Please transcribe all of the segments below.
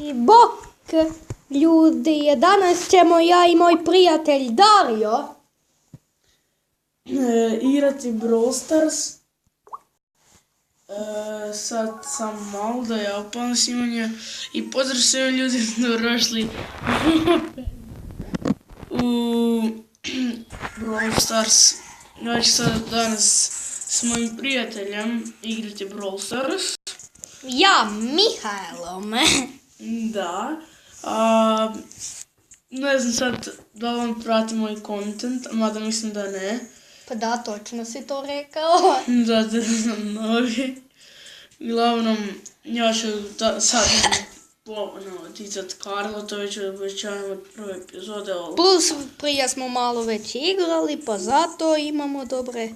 I bok ljudi, danas ćemo ja i moj prijatelj Dario igrati Brawl Stars. Sad sam malo da ja upam snimanje i pozdrav svim ljudi došli u Brawl Stars. Ja ću sad danas s mojim prijateljem igrati Brawl Stars. Ja, Mihajlom. Da. Ne znam sad da li on prati moj content, mada mislim da ne. Pa da, točno si to rekao. Zato sam novi. Uglavnom, ja ću sad ticat Karla, to već obećavam od prve epizode. Plus prije smo malo već igrali, pa zato imamo dobre...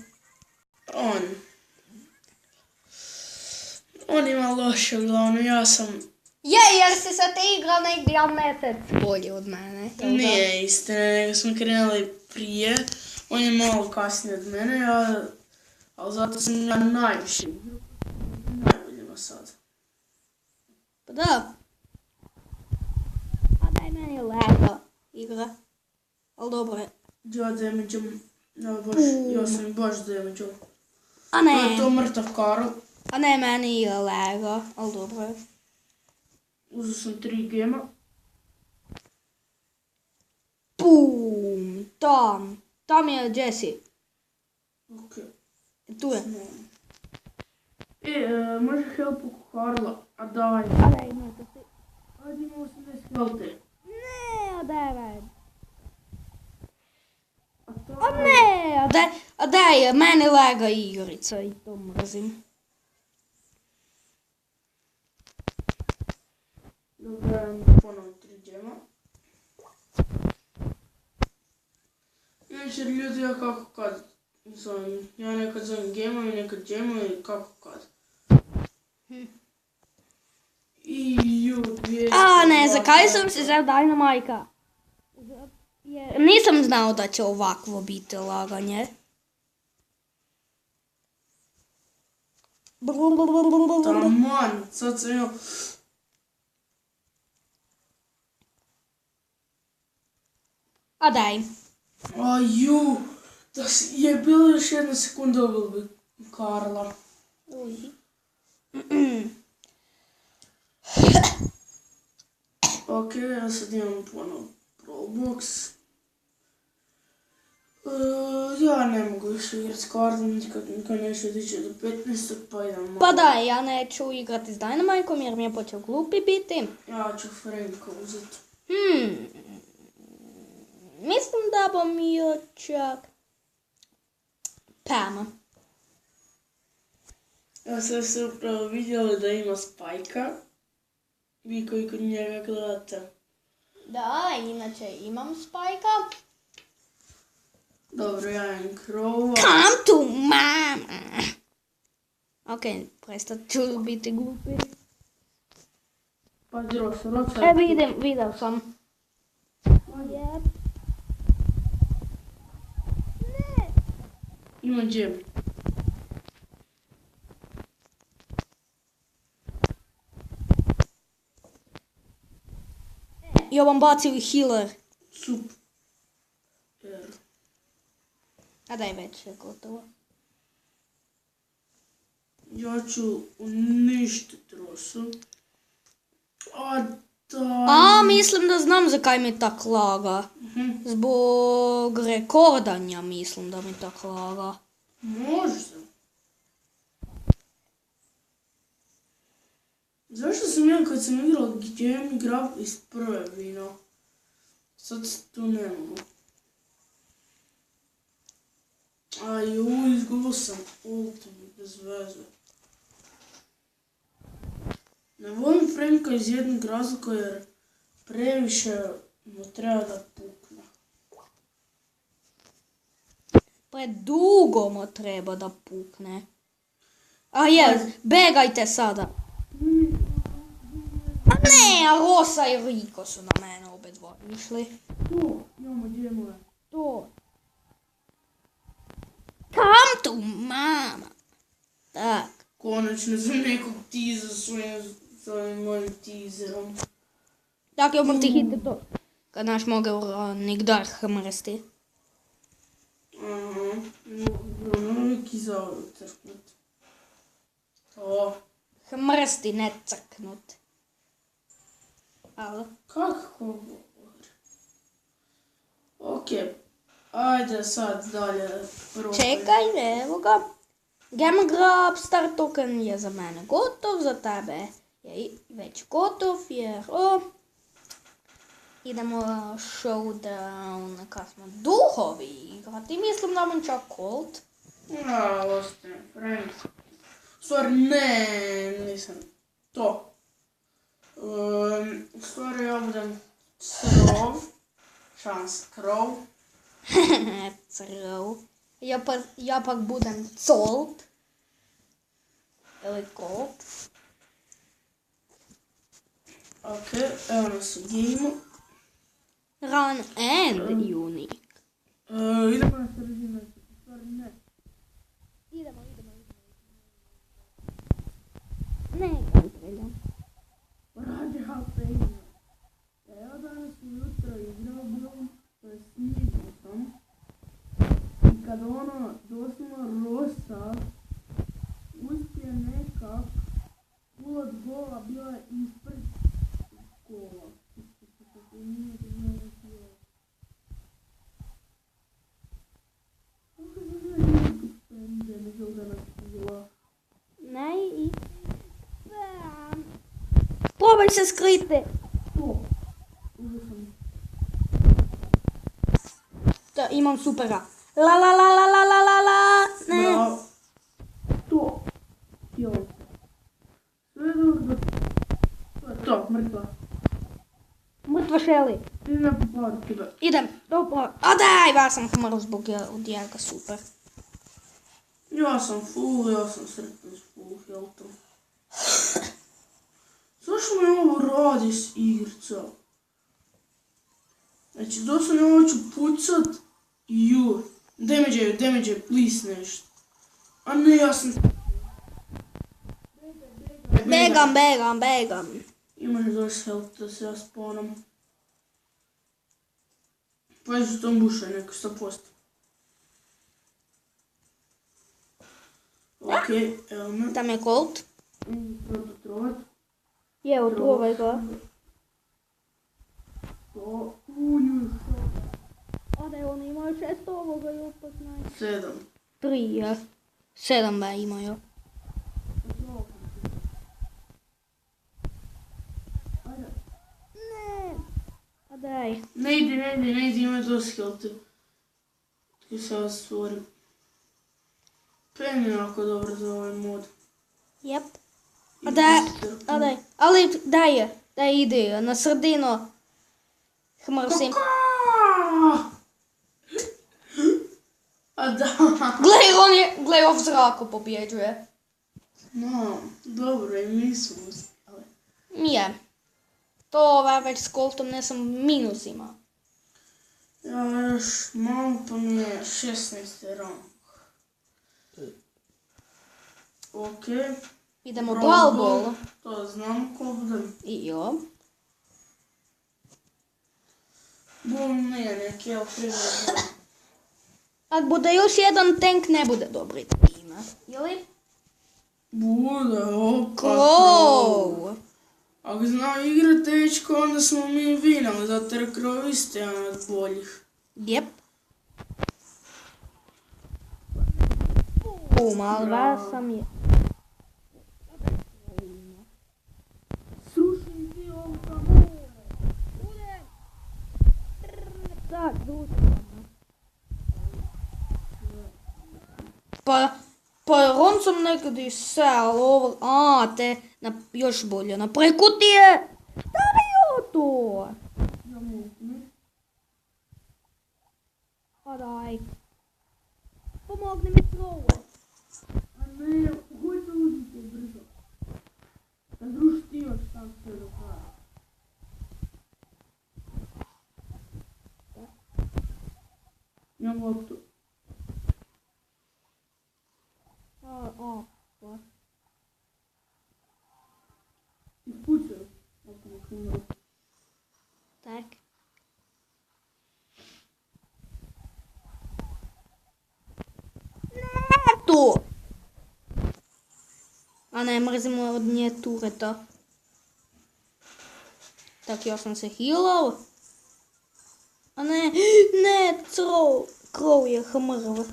On ima loše, uglavnom, ja sam... jer si sad igrao negdje mjesec bolje od mene. Nije istina, nego smo krenuli prije. On je malo kasnije od mene, ali zato sam ja najviše najboljima sad. Pa da. A daj meni Lego igra. Ali dobro je. Ja damage-om, ja sam baš damage-om. A ne. To je mrtav Karl. A ne, meni je Lego, ali dobro je. Uzeo sam 3 gema. Pum, tam je Jesse. Okej. Tu je. Može help oko Karla, a daj. A daj, imate si. Ajde ima 80 helte. Ne, a daj već. A to A ne, a daj, meni Lego igrica i to mrzim. Dobro, ponovno 3 gema. Inače ljudi, ja kako kad zovem, ja nekad zovem gemom i nekad gemom i kako kad. A ne, zakaj sam se zeo Dynamajka? Jer nisam znao da će ovakvo biti laganje. Taman, sad sam imao... A daj. Da je bilo još jedna sekunda ubilo bi Karla. Ok, ja sad imam ponovno Roblox. Ja ne mogu više igrati s Karlom, nikad neću dići do 15. pa idem malo. Pa da, ja neću igrati s Dynamajkom jer mi je počeo glupi biti. Ja ću Franka uzeti. Mislim da bom jo čak Pama. Ja sam se upravo vidjeli da ima Spajka. Vi koji kod njega gledate. Da, inače imam Spajka. Dobro, ja imam Crova. Come to mama. Ok, prestat ću biti glupi. Pa Rosa. Vidio sam. Yep. Ima gem. Ja vam bacio i healer. Super. A daj već je gotovo. Ja ću uništiti Rosu. Mislim da znam zakaj mi tak laga. Zbog rekordanja mislim da mi tak laga. Možda. Zašto sam ja kad sam igrao game igrao iz prve vino? Sad tu ne mogu. Izgubio sam ultimate bez veze. Ne volim Franka iz jednog razloga jer previše mu treba da pukne. Predugo mu treba da pukne. Begajte sada. A ne, a Rosa i Rico su na mene obedva išli. To, imamo djemove. To. Come to mama. Tak. Konačno sam nekog tiza svojim mojim teaserom. Так, jag måste hitta då. Annars mogę nigdar хмрести. Ага. Ну, кизал църкнат. О, Хмрести, не цъкнут. Ало. как хубаво. Окей. Ajde sad dalje. Čekaj, evo ga. Game Grab Start Token je za mene gotov, za tebe je već gotov jer idemo showdown kad smo duhovi igrati. Mislim da vam čak Colt. A, ostane, friend. Stvari, ne, nisam. To. Stvari, ja budem Crov. Šans Crov. Crov. Ja pak budem Colt. Ili Colt. Ok, evo nas u gameu. Run and Unique. Idemo na sredinu. Stvari, ne. Idemo. Ne, idemo. Radi HP. Ja danas ujutro igrao bio, to je snimio sam. I kad ono doslovno Rosa uspije nekak ulaz gola bila je ispred gola. Nije bilo bilo. Kako se zove nekako pende, ne znam da nas bila. Nej, i... Probaj se skriti. To. Uzeo sam. Da, imam supera. La. Ne. Bravo. To. Htio sam. Sve dobro. To je to, mrtva. Mrtva Shelly. Idem po paru tebe. Idem. Dobro. A daj, ja sam hmro zbog odjelka super. Ja sam sretan s full healthom. Zašto mi ovo radi s igrica? Znači, doslovno ovo ću pucat i ju. Damage, please nešto. A ne, ja sam... Begam. Imaš dosta health da se ja spawnam. Pa je su tom bušaj neko 100%. Okej, evo me. Tam je Colt. Proto trovat. Je, otrovaj ga. To, nju. A da je on imao 6 ovoga i opet 7. 3, ja. 7 ba imaju. Ajde. Ne. A daj. Ne ide, ima dosta health. Ti se ja stvorim. Pen je jako dobro za ovaj mod. Jep. A daj. Ali daj ide na sredinu. Hmrsim. A da. Glej, on v zraku pobjeđuje. No, dobro, i mi smo uspjeli. Je. To već s Coltom ne sam minus imao. Ja još malo pa mi je 16. rang. Okej. Idemo dual ball. To znam ko budem. I jo. Bum, ne, neki je privreda. Ako bude još jedan tank, ne bude dobri tim. Ili? Bude, opa. Crow. Ako zna igrat tečko, onda smo mi vinali, zato jer Crow isto je jedan od boljih. Jep. Ali vas sam je. Srušim ti ovu kameru. Tak, pa on sam nekad se, ali ovo, te, još bolje, na preko ti je, daj to. Pa daj. Pomogni mi Crow. A ne, hoj se uzeti brzo. Razruši ti još tam sve do kraja. Imam loptu. Pa. Ispucaj. Ako ne krenu. mrzim od nje tureta. Tak, ja sam se healao. A ne, Crow je mrtav.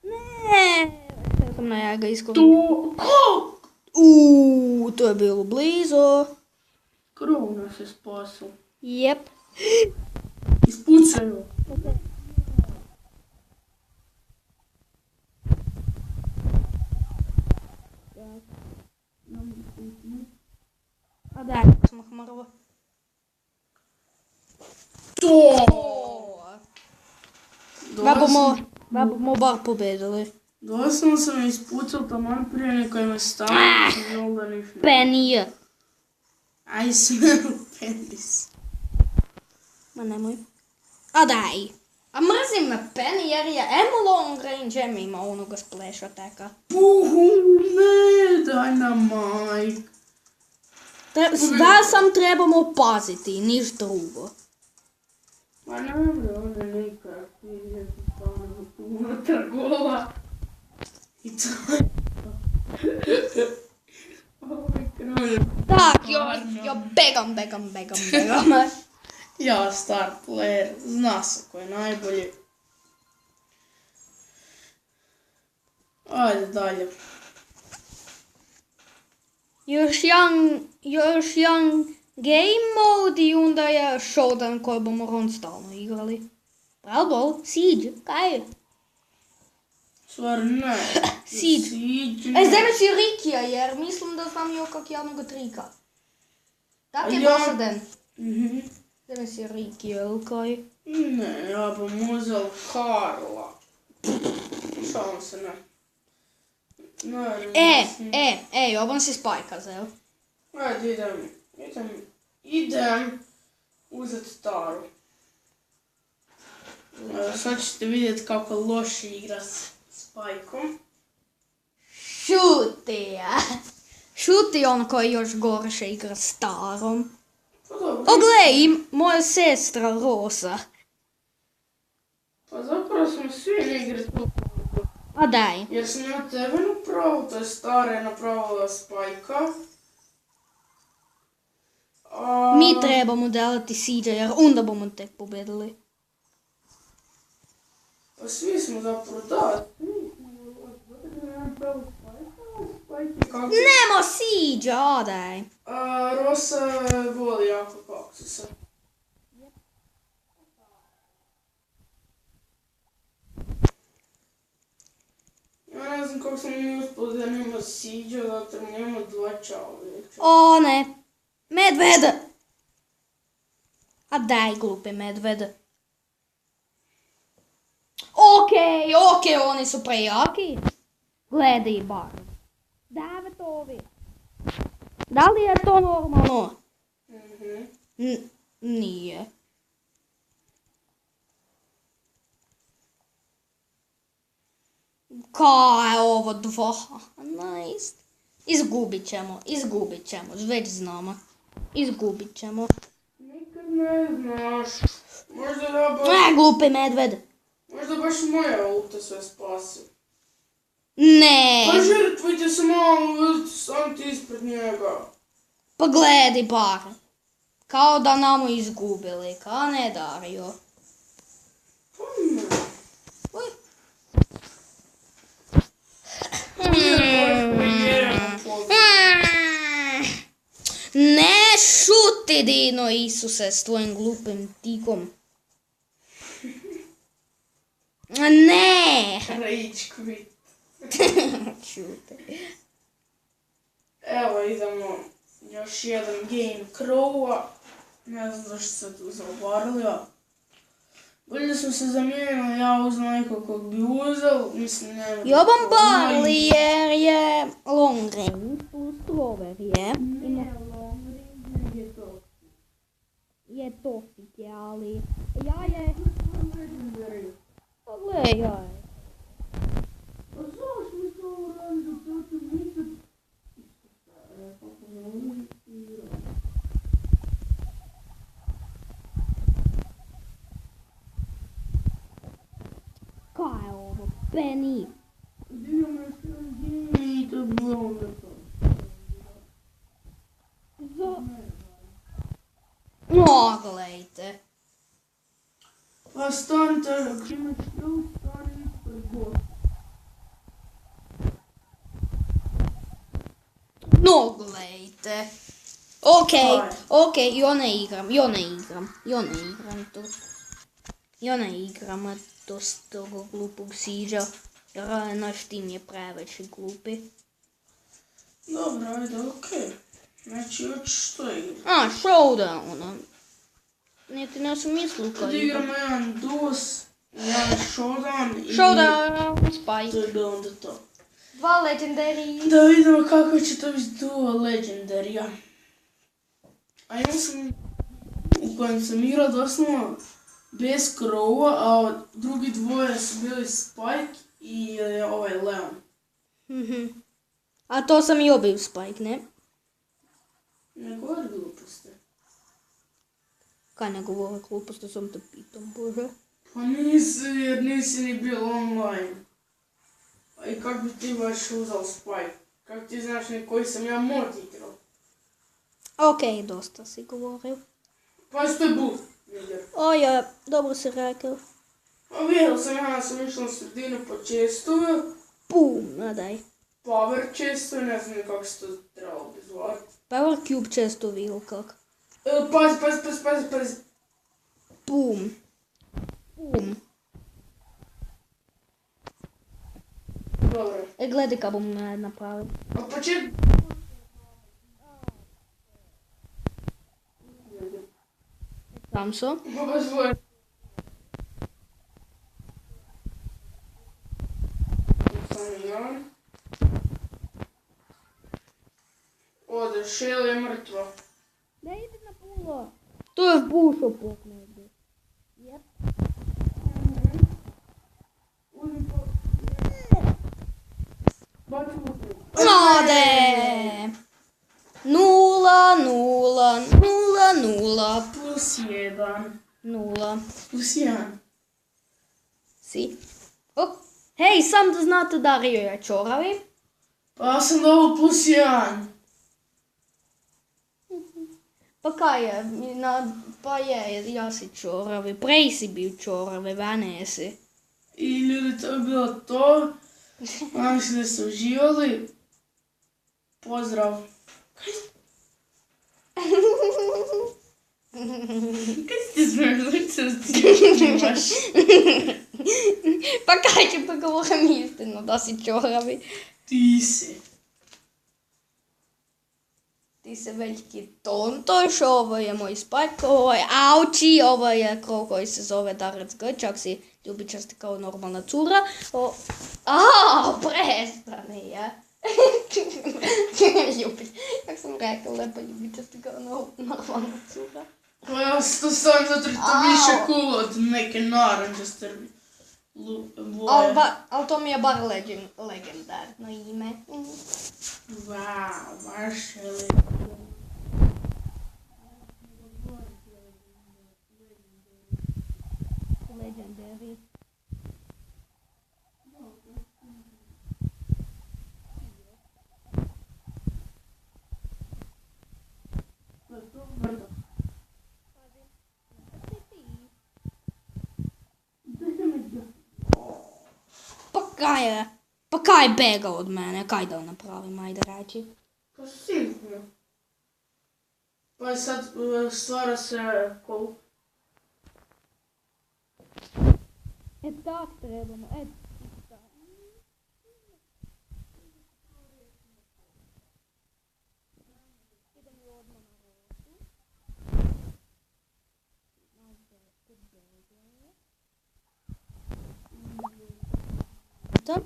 Ne, ja sam na njega iskoristio. To je bilo blizu. Crow nas je spasao. Jep. Ispucaju. A daj, smo mrtvo. To! Da bomo bar pobedili. Doslovno sam ispucal taman prije nekoj me stavio, sam znal da niš ne. Penny. I smell penis. Ma nemoj. A daj. A mrzim me Penny jer je long range ima onoga splash attacka. Ne, daj na majk. Da sam trebamo paziti, niš drugo. Ma ne, ovdje nikak, vidjet stvarno unutar gola. I to je to. Ovaj krulj. Tak, ja begam. Ja, star player, zna se ko je najbolji. Ajde dalje. Još jedan game mode i onda je showdown koji bomo stalno igrali. Bravo, Siege, kaj je? Stvar ne. Siege. Zdaj si Rikija jer mislim da znam jo kak jednog trika. Tak je dosaden. Zdaj si Rikija, ili kaj? Ne, ja bom uzel Karla. Šalim se, ne. Ja bom si Spajka zel. Ajde, idem uzet Taru. Sad ćete vidjeti kako loše igra s Spajkom. Šuti on koji još gorše igra s Tarom. Pa dobro. Oglej, moja sestra Rosa. Pa zapravo smo svi ne igri tu. A daj. Jer sam ja tebe napravila, to je Stara je napravila Spajka. Mi trebamo delati Siege jer onda bomo tek pobedili. Pa svi smo zapravo, da. Nemo Siege, a daj. Rosa voli jako kaktusa. Ja ne znam kako sam mi uspio da nema Siege, zato nema 2 čovjeka. O ne. Medved! A daj glupi medved. Okej, oni su prejaki. Gledaj bar. Davetovi. Da li je to normalno? Nije. Kaj je ovo 2? Nice. Izgubit ćemo, već znamo. Izgubit ćemo. Nikad ne znaš. Možda da baš... Glupi medved. Možda baš moja auto sve spasi. Ne. Pa žrtvujte se malo, sam ti ispred njega. Pa gledaj bar. Kao da namo izgubili, ka ne Dario. Pa ne. Uj. Ne šuti Dino Isuse s tvojim glupim tikom. Ne. Rage quit. Šuti. Evo idemo još jedan game Crowa. Ne znam zašto se tu zauvarlio. Bolje da smo se zamijenili, ja uzmem nekog kog bi uzel, mislim nema... Jobam Barley jer je long range plus Trover je. Nije long range, je to. Je toxic je, ali ja je... Legendary. Pa gledaj. Pa zašto mi to uradio, to ti nikad... Kaj je ovo? Penny. Idemo još jedan game i to je bilo onda to. Gledajte. Pa stanite, ako imate tu, stani ispred boss. No, gledajte. Okej, ja ne igram to s tog glupog siđa, jer naš tim je preveće glupi. Dobro, ajde, okej. Znači, hoćeš što igram? Showdown. Niti ne sam mislio Kad igramo jedan DOS, jedan Showdown i... Showdown, Spike. To je bilo onda to. 2 legendary. Da vidimo kako će to biti duo legendarija. A ja sam u kojem sam igrao doslovno bez Crowa, a drugi dvoje su bili Spike i ovaj Leon. A to sam i obil Spike, ne? Ne govori gluposti. Kaj ne govori gluposti, sam te pitam, bože. Pa nisi, jer nisi ni bio online. A i kako bi ti baš uzao Spike? Kako ti znaš koji sam ja mod igrao? Okej, dosta si govorio. Pa što je boost, vidio. Ja, dobro si rekao. A vidio sam, ja sam išla na sredinu po chestove. Pum, nadaj. Power chestove, ne znam kako se to trebalo bi zvati. Power Cube često vil kak. Pazi. Pum. Dobro. Gledaj kako bom napravil. A pa če... Tam so. Pa svoje. Ode, Shell je mrtva. Ne ide na pulo. To je bušo pok negdje. Jep. Ode! 0. Plus 1. 0. Plus 1. Si. Hej, sam da znate da Rio je čoravi. Pa ja sam dao plus 1. Pa kaj je? Pa ja si čoravi. Prej si bil čoravi, vene si. I ljudi, to je bilo to. Nadam se da ste uživali. Pozdrav. Kaj ti smiješ lice da ti imaš? Pa kaj će pa govorim istinu da si čoravi? Ti si. Ti se veliki tontoš, ovo je moj Spike, ovo je Auči, ovo je krov koji se zove Darec G, čak si ljubičasti kao normalna cura. Prestani, ja. Ljubič, jak sam rekao, lepa ljubičasti kao normalna cura. Pa ja sam to sam zato jer to više cool od neke naranđaste boje. Ali to mi je bar legendarno ime. Wow, baš je Legendary. Pa kaj bega od mene, kaj da napravim, ajde reći. Pa simpno. Pa sad stvara se kol... Tak trebamo, Tam?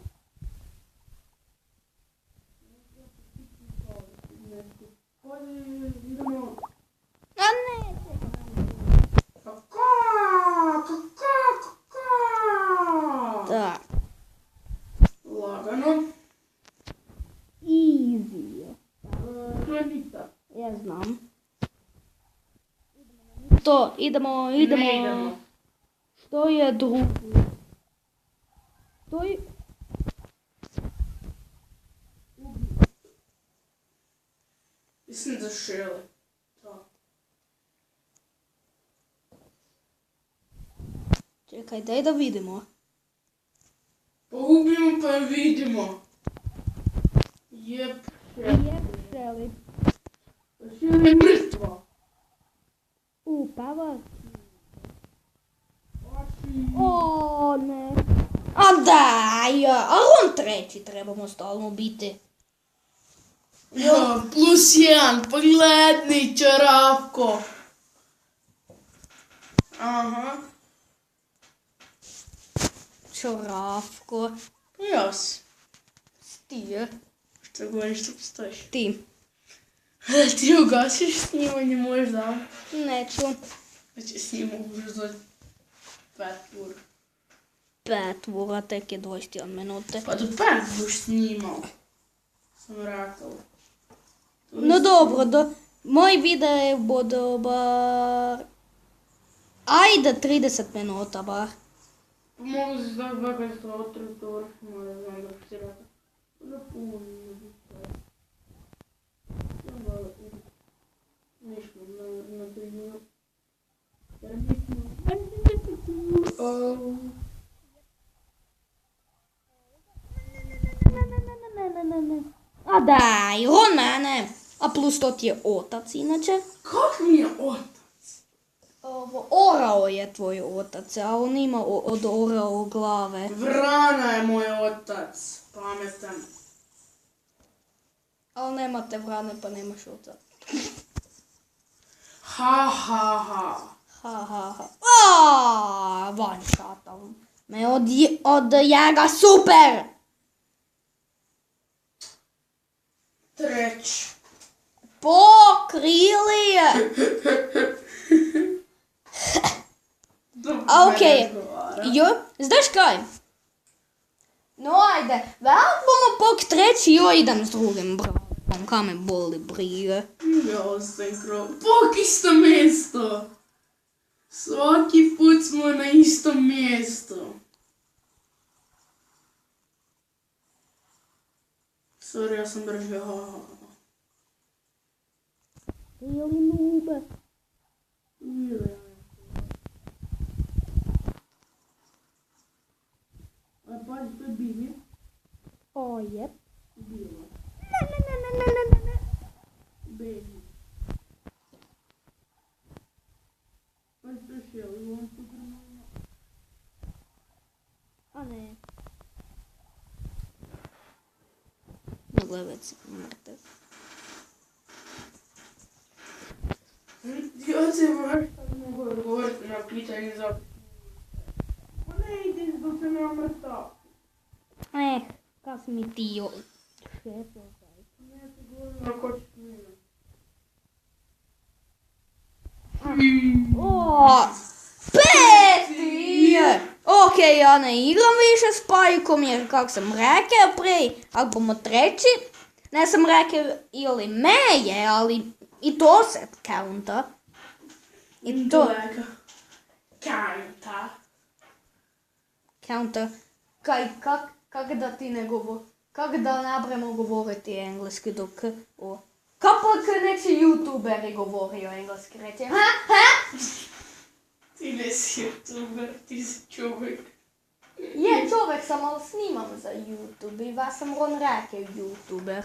A ne, da. Lagano. Easy je. Planita. Ja znam. Idemo. Ne idemo. Što je drugo? To je... Mislim da šele. Da. Čekaj, daj da vidimo. Pogubimo pa vidimo. Jep. Šeli. Šeli je mrtva. Power. O, ne. A daj, a on treći trebamo stalno biti. Ja, +1, pogledni čarapko. Aha. Čoravko. Jas. Ti. Što govoriš, što postojiš? Ti. Ti ugasiš snimanje možda? Neću. Znači snimamo možda 5 ura. 5 ura, tek je 21 minute. Pa do 5 boš snimao. Sam rekao. No dobro, moj video bude bar... Ajde 30 minuta bar. Mogu se zdati bakaj s otrim torfima, ne znam da si rekao. Da puno ne bi sve. Ništa, na primjer. Jer A daj, on mene. A plus to ti je otac inače. Kak mi je otac? Orao je tvoj otac, a on ima od orao glave. Vrana je moj otac. Pametan. Ali nemate vrane pa nemaš oca. Ha ha ha. Ha ha ha. One shot me od njega super! Treć. Pokrili! A okej, jo, znaš kaj? No ajde, velik bomo pok treći, jo idem s drugim bratom, ka me boli briga. Ja ostajem krov. Pok isto mjesto. Svaki put smo na istom mjestu. Sorry, ja sam bržio. Ili nube. A pazi, to je Bibi. O, jep. Bila. Ne. Baby. Pazi, to je Shelly. On tu trenutno. A ne. Mogla je već mrtav. Ja se baš sad mogu odgovoriti na pitanje za... Pa ne ideš dok se nema mrtav. Kak mi ti jo... Ne se govorim na ko će snimati. O, peti! Okej, ja ne igram više s Pajkom jer kak sam rekao prije, ako bomo treći, ne sam rekao ili meje, ali i to se counta. I to Kanta. counta. Kak da ti ne govor, kak da nabremo govoriti engleski dok o... Kapak neće youtuberi govorio engleski reći, ha? Ti ne si youtuber, ti si čovjek. Je, čovjek sam, ali snimam za YouTube i vas sam on rekao youtuber.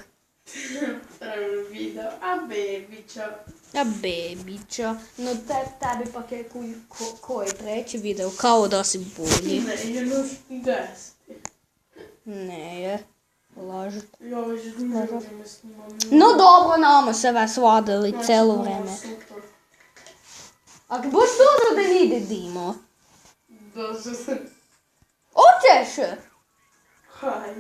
Prvi video, a bebića. A bebića, no tebi pak je koji treći video, kao da si bolji. Ne, jedno gasti. Ne je, lažu. Ja već duže vrijeme snimam. No dobro, namo se vas vadili celo vreme. Super. Ako boš dobro da ide Dimo. Da se... Hoćeš? Kaj?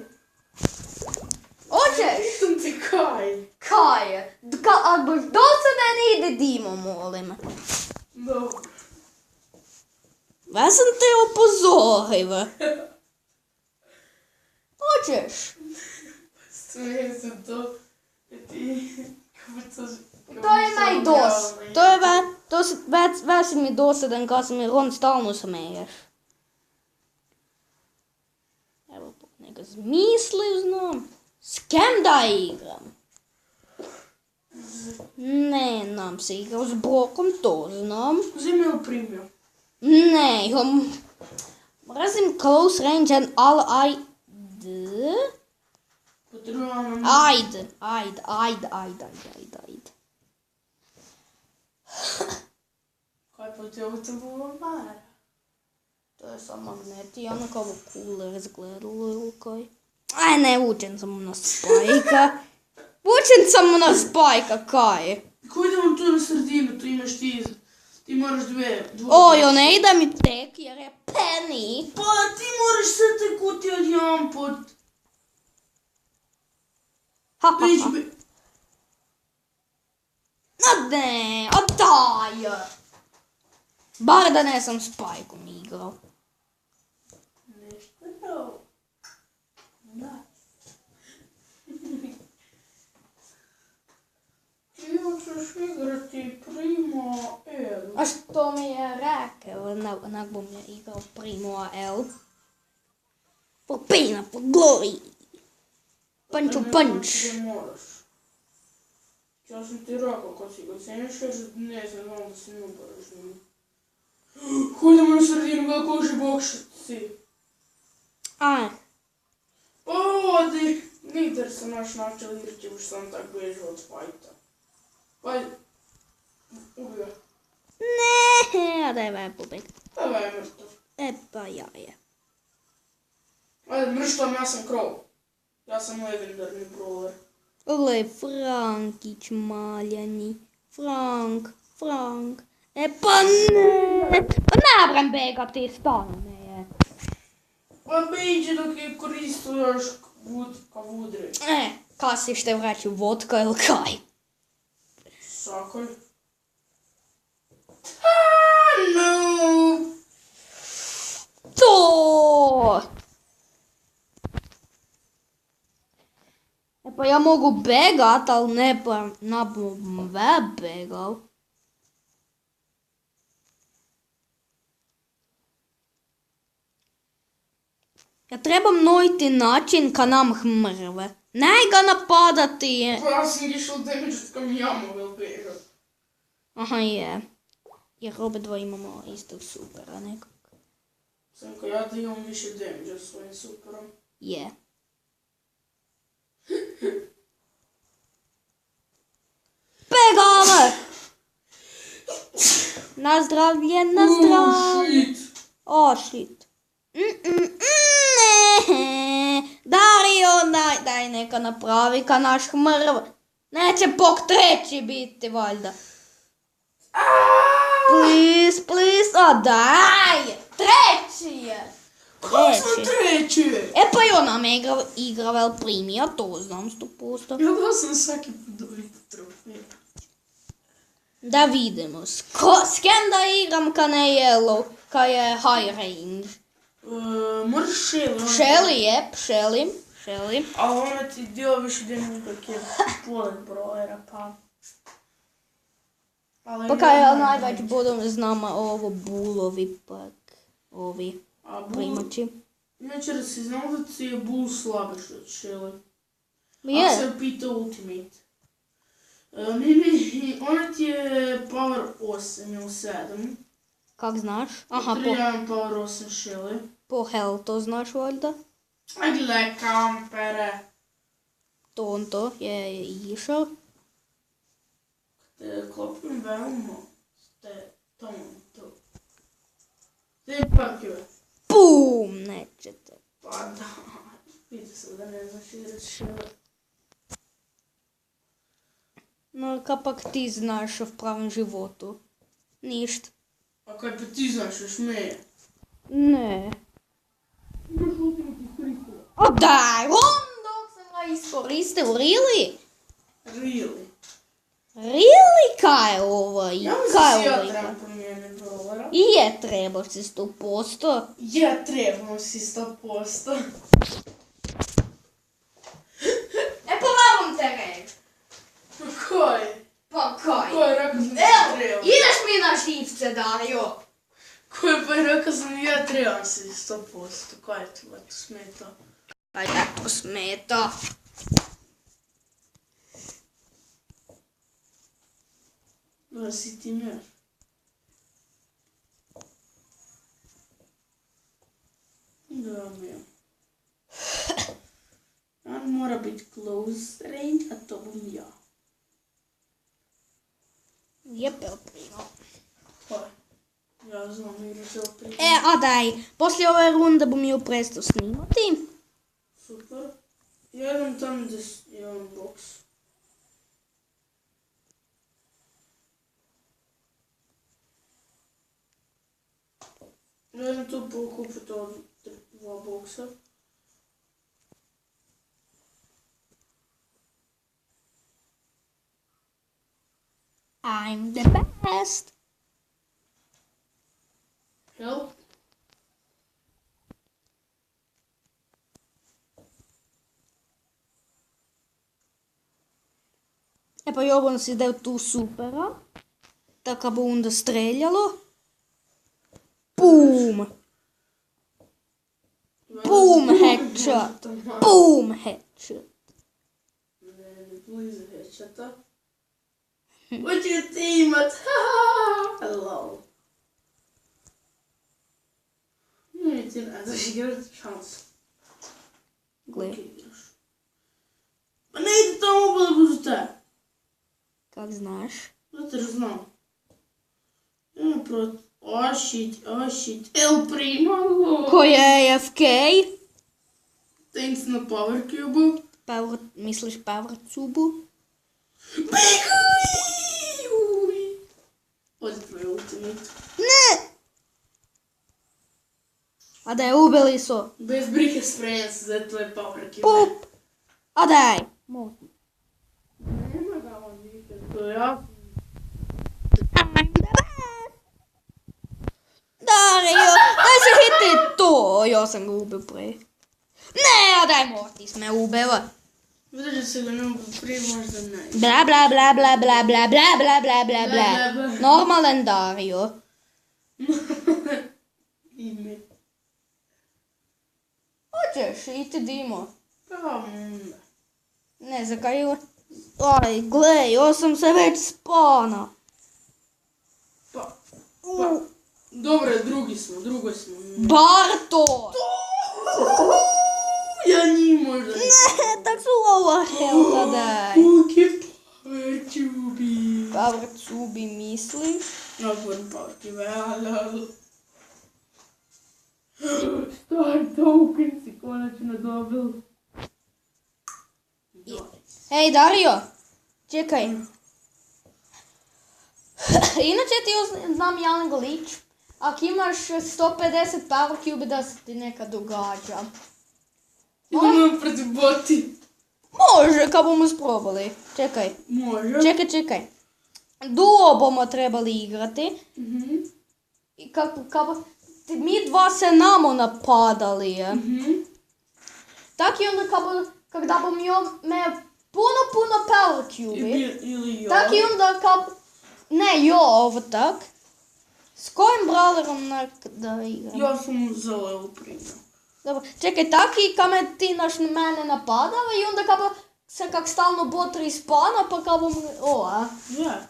Hoćeš? Nisam ti kaj. Kaj? Ako boš dosadan ide Dimo, molim. Dobro. Ja sam te upozorio. Hoćeš? Smije se to. Ti... To je maj dos. To je već mi dosadan kad sam jer on stalno smeješ. Evo, neka zmislio znam. S kem da igram? Ne, nam se igrao s Brokom, to znam. Uzemi li primjer? Ne, Mrzim close range and all Potrebujemo Ajde. Kaj pa te ovo To je sam magnet i ono kao cooler izgledalo ili kaj. Aj ne, učen sam na spajka. Kaj? Ko idemo tu na sredinu, tu imaš ti moraš dve. Ojo, ne ide mi tek jer je Penny. Pa ti moraš sve te kutije odjedan put. Ne, daj! Bar da ne sam s Spajkom igrao. Nešto je ovo. Da. Ti hoćeš igrati Primo L. A što mi je rekao, onak bom je igrao Primo L. For pain, for glory. Punch. Ne moraš. Ja sam ti rekao kad si ga ceniš, jer ne znam da si ne moraš njima. Hodimo na sredinu, kako še bokšci. Aj. Pa odi, nigdje se naš načel igrat ćemo što sam tak bežao od fajta. Pa, ubija. Ne, a daj vaj pobeg. Evo je mrtav. E pa ja je. Ajde, mrštam, ja sam Crow. Ja sam legendarni brawler. Gle, Frankić maljani. Frank. E pa ne. Pa ne brem begati, stvarno ne je. Pa beđe dok je koristio još vodka vudre. Kaj si šte vreći, vodka ili kaj? Sakaj. No! To! E pa ja mogu begat, ali ne pa na web begal. Ja trebam nojti način ka nam mrve. Ne ga napadati. Pa ja sam išao damageat kam ja mogel bežat. Aha je. Jer obadva imamo istog supera nekog. Sam kao ja da imam više damage svojim superom. Je. Pegame! Na zdravlje. Oh shit. Ne. Dario, daj neka napravi ka naš mrv. Neće pok treći biti valjda. Please, daj! Treći je! Kako smo treći? E pa i ona me igra vel primija, to znam 100%. Ja da sam svaki put dobiti trofej. Da vidimo, s kim da igram ka ne yellow, ka je high range. Moraš Shelly. Shelly. A ona ti dio više damage kak je polet brojera, pa... Pa kaj je najveći bodom znam ovo bulovi pak, ovi primači. Inače da si znao da ti je bull slabeš od Shelly. Je. Ako se pita ultimate. Ona ti je power 8 ili 7. Kak znaš? Aha, Tri imam power 8 Shelly. po hell to znaš valjda. A gle kampere. To je išao. Te klopim veoma. Te to. Te pakove. Pum, nećete. Pa da. Vidio sam da ne znaš igrat Shelly. No, kapak ti znaš v pravem životu. Ništa. A kaj pa ti znaš još me? Ne. Imaš ultimate iskoristila. O daj, dok sam ga iskoristio, really? Really? Kaj je ovo? Ja mislim da ja trebam promijeniti brawlera. I je trebaš si 100%. Ja trebam si 100%. E pa varom te reći. Koji? Pa kaj? Koji rekao sam da Evo, trebam? ideš mi na živce, Dario. Koji pa je rekao sam ja trebam si 100%. Kaj ti to smeta? Kaj da to smeta? Da si ti mer. budem ja. Jep, El Primo. Pa, ja znam igrat El Primo. A daj, poslije ove runde bom ju prestao snimati. Super. Ja idem tam gdje imam boks. Ja idem tu pokupiti od 2 boksa. I'm the best. Help. E pa Jovan si dao tu supera. Tako bo onda streljalo. Pum! Pum, headshot! Pum, headshot! Ne blizu headshota. Hoću ti imat, hello. Nije ti ne daš igrat šansu. Gle, Ok, igraš. Pa ne ide tamo blizu te. kak znaš? Zato jer znam. Idemo proti. Oh shit, El Primo. Koja je AFK? Thanks na Power Cube. Misliš Power Cubu? Biguj! Odi tvoj ultimate. Ne! A daj, ubili su. Bez brige spremljen se za tvoj Power Cube. Pup! A daj! Nema ga on nikad, to ja. Dario, daj se hiti to! Ja sam ga ubio pre. Ne, a daj, Mortis me ubila. Vidiš da se ga ne mogu prije, možda ne. Bla bla bla bla bla bla bla bla bla bla bla. Normalan Dario. Ime. Hoćeš, iti Dimo. Pa, Ne, zakaj ju... Aj, gle, ja sam se već spana. pa. Dobro, drugi smo. Barto! Ja njih možda ne. Ne, tak su lower healtha, daj. Uke Power Cube. Power Cubi misliš? Nakon Power Cube, ali. Star token si konačno dobil. Hej, Dario! Čekaj. Inače ti znam jedan glitch. Ako imaš 150 Power Cube da se ti nekad događa. Idemo protiv boti. Može, kad bomo sprobali. Čekaj. Može. Čekaj. Duo bomo trebali igrati. Mhm. I kako mi dva se namo napadali. Tak i onda kada bom me puno Power Cube. Ili ja. Tak i onda ne, jo, ovo tak. S kojim brawlerom da igram? Ja sam za El Primo. Dobro, čekaj, tak i kad me ti mene napadava i onda se kak stalno bot respawna pa kao bom... Ja.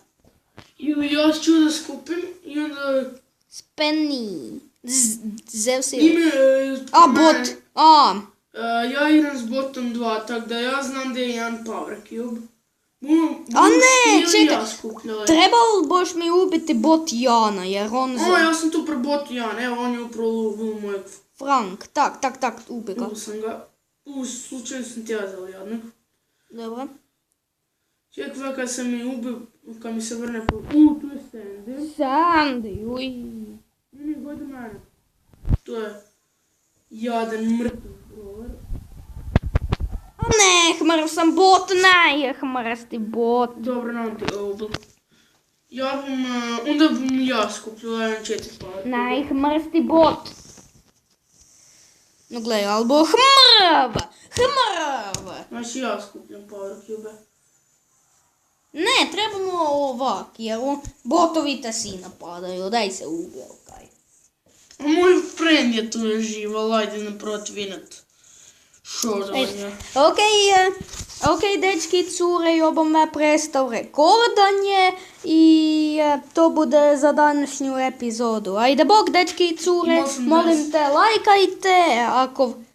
Ili ja ću da skupim i onda... Speni. Zev si... Ime... bot. Ja igram s botom 2, tako da ja znam da je jedan Power Cube. čekaj. Ja skupljala. Trebalo boš mi ubiti bot Jana, jer on... Ja sam tu prebotu Jan, evo on je upravo ubio mojeg... Frank, tak, ubi ga. Ubio sam ga. Slučajno sam ti ja dao jednog. Dobro. Čekaj, kad sam mi ubio, kad mi se vrne po... tu je Sandy. Sandy, uj. Nije god mene. To je jadan mrtav brawler. Ne, hmrv sam bot, ne, hmrsti bot. Dobro, nam ti ga ubio. Onda bom ja skupljala 1-4 Power Cube. Ne, hmrsti bot. No gledaj, albo hmrv. Znači ja skupljam Power Cube. Ne, trebamo ovak, jer botovi te si napadaju, daj se ubio, kaj. A moj friend je tu žival, ajde naprotiv inat. Šordovanje. Ok, dečki, cure, jo bom me prestao rekordanje i to bude za današnju epizodu. Ajde, bok, dečki i cure, molim te, lajkajte,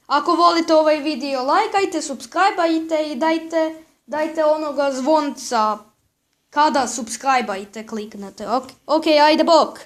ako volite ovaj video, lajkajte, subscribeajte i dajte dajte onoga zvonca kada subscribe-ajte kliknete. Ok, ajde bok.